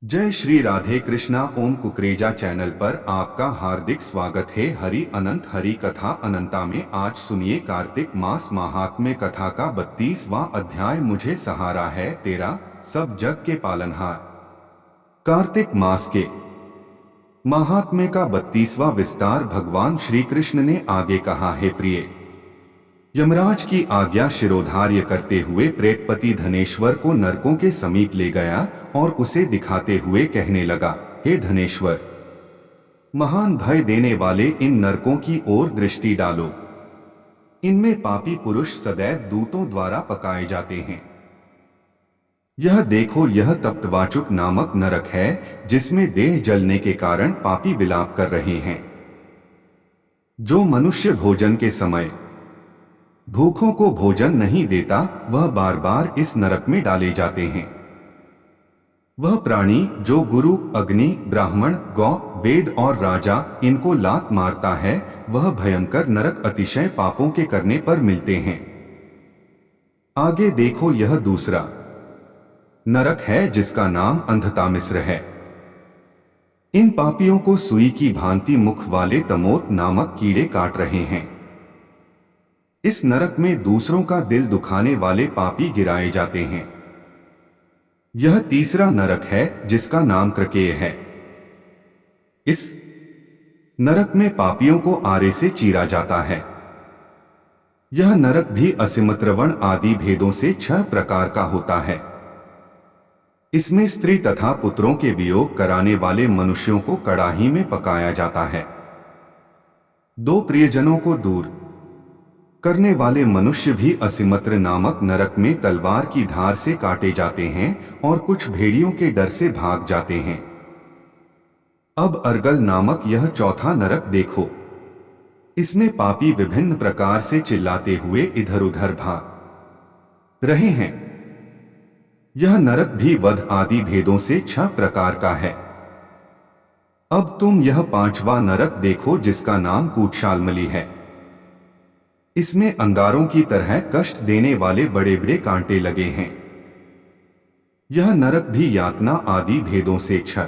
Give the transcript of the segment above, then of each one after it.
जय श्री राधे कृष्णा। ओम कुकरेजा चैनल पर आपका हार्दिक स्वागत है। हरि अनंत हरि कथा अनंता में आज सुनिए कार्तिक मास महात्म्य कथा का 32वां अध्याय। मुझे सहारा है तेरा, सब जग के पालनहार। कार्तिक मास के महात्म्य का 32वां विस्तार भगवान श्री कृष्ण ने आगे कहा है। प्रिय यमराज की आज्ञा शिरोधार्य करते हुए प्रेतपति धनेश्वर को नरकों के समीप ले गया और उसे दिखाते हुए कहने लगा, हे धनेश्वर, महान भय देने वाले इन नरकों की ओर दृष्टि डालो। इनमें पापी पुरुष सदैव दूतों द्वारा पकाए जाते हैं। यह देखो, यह तप्तवाचुक नामक नरक है, जिसमें देह जलने के कारण पापी विलाप कर रहे हैं। जो मनुष्य भोजन के समय भूखों को भोजन नहीं देता, वह बार बार इस नरक में डाले जाते हैं। वह प्राणी जो गुरु, अग्नि, ब्राह्मण, गौ, वेद और राजा इनको लात मारता है, वह भयंकर नरक अतिशय पापों के करने पर मिलते हैं। आगे देखो, यह दूसरा नरक है जिसका नाम अंधता मिस्र है। इन पापियों को सुई की भांति मुख वाले तमोत नामक कीड़े काट रहे हैं। इस नरक में दूसरों का दिल दुखाने वाले पापी गिराए जाते हैं। यह तीसरा नरक है जिसका नाम क्रकेय है। इस नरक में पापियों को आरे से चीरा जाता है। यह नरक भी असिमत्रवण आदि भेदों से 6 प्रकार का होता है। इसमें स्त्री तथा पुत्रों के वियोग कराने वाले मनुष्यों को कड़ाही में पकाया जाता है। 2 प्रियजनों को दूर करने वाले मनुष्य भी असिमत्र नामक नरक में तलवार की धार से काटे जाते हैं और कुछ भेड़ियों के डर से भाग जाते हैं। अब अर्गल नामक यह चौथा नरक देखो। इसमें पापी विभिन्न प्रकार से चिल्लाते हुए इधर उधर भाग रहे हैं। यह नरक भी वध आदि भेदों से 6 प्रकार का है। अब तुम यह 5वां नरक देखो जिसका नाम कूटशालमली है। इसमें अंगारों की तरह कष्ट देने वाले बड़े बड़े कांटे लगे हैं। यह नरक भी यातना आदि भेदों से 6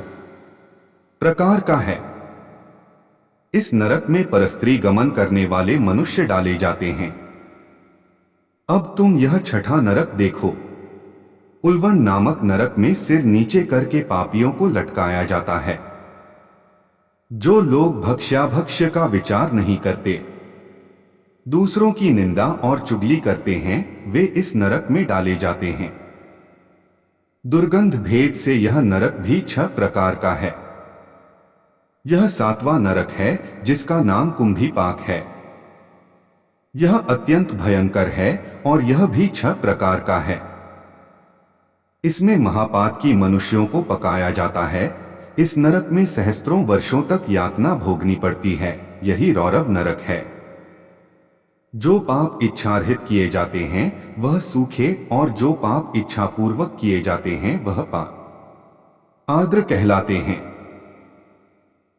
प्रकार का है। इस नरक में परस्त्री गमन करने वाले मनुष्य डाले जाते हैं। अब तुम यह 6ठा नरक देखो। उल्वन नामक नरक में सिर नीचे करके पापियों को लटकाया जाता है। जो लोग भक्ष्याभक्ष्य का विचार नहीं करते, दूसरों की निंदा और चुगली करते हैं, वे इस नरक में डाले जाते हैं। दुर्गंध भेद से यह नरक भी 6 प्रकार का है। यह 7वां नरक है जिसका नाम कुंभीपाक है। यह अत्यंत भयंकर है और यह भी 6 प्रकार का है। इसमें महापात की मनुष्यों को पकाया जाता है। इस नरक में सहस्त्रों वर्षों तक यातना भोगनी पड़ती है। यही रौरव नरक है। जो पाप इच्छारहित किए जाते हैं वह सूखे, और जो पाप इच्छापूर्वक किए जाते हैं वह पाप आर्द्र कहलाते हैं।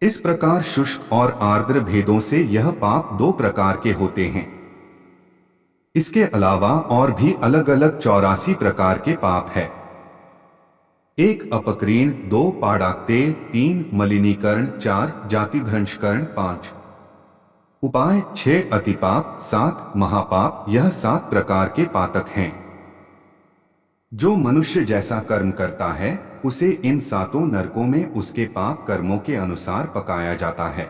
इस प्रकार शुष्क और आर्द्र भेदों से यह पाप 2 प्रकार के होते हैं। इसके अलावा और भी अलग अलग 84 प्रकार के पाप है। 1 अपक्रीण, 2 पाडाक्ते, 3 मलिनीकरण, 4 जातिभ्रंशकरण, 5 उपाय, 6 अतिपाप, 7 महापाप। यह 7 प्रकार के पातक हैं। जो मनुष्य जैसा कर्म करता है उसे इन 7 नरकों में उसके पाप कर्मों के अनुसार पकाया जाता है।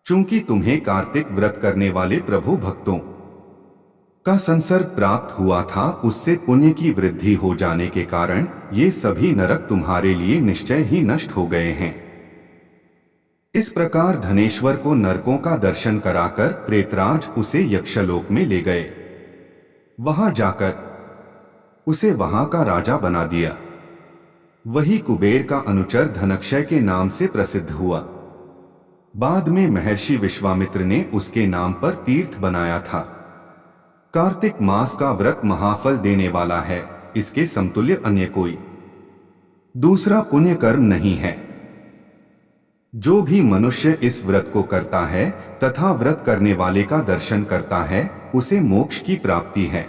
चूंकि तुम्हें कार्तिक व्रत करने वाले प्रभु भक्तों का संसर्ग प्राप्त हुआ था, उससे पुण्य की वृद्धि हो जाने के कारण ये सभी नरक तुम्हारे लिए निश्चय ही नष्ट हो गए हैं। इस प्रकार धनेश्वर को नरकों का दर्शन कराकर प्रेतराज उसे यक्षलोक में ले गए। वहां जाकर उसे वहां का राजा बना दिया। वही कुबेर का अनुचर धनक्षय के नाम से प्रसिद्ध हुआ। बाद में महर्षि विश्वामित्र ने उसके नाम पर तीर्थ बनाया था। कार्तिक मास का व्रत महाफल देने वाला है। इसके समतुल्य अन्य कोई दूसरा पुण्य कर्म नहीं है। जो भी मनुष्य इस व्रत को करता है तथा व्रत करने वाले का दर्शन करता है, उसे मोक्ष की प्राप्ति है।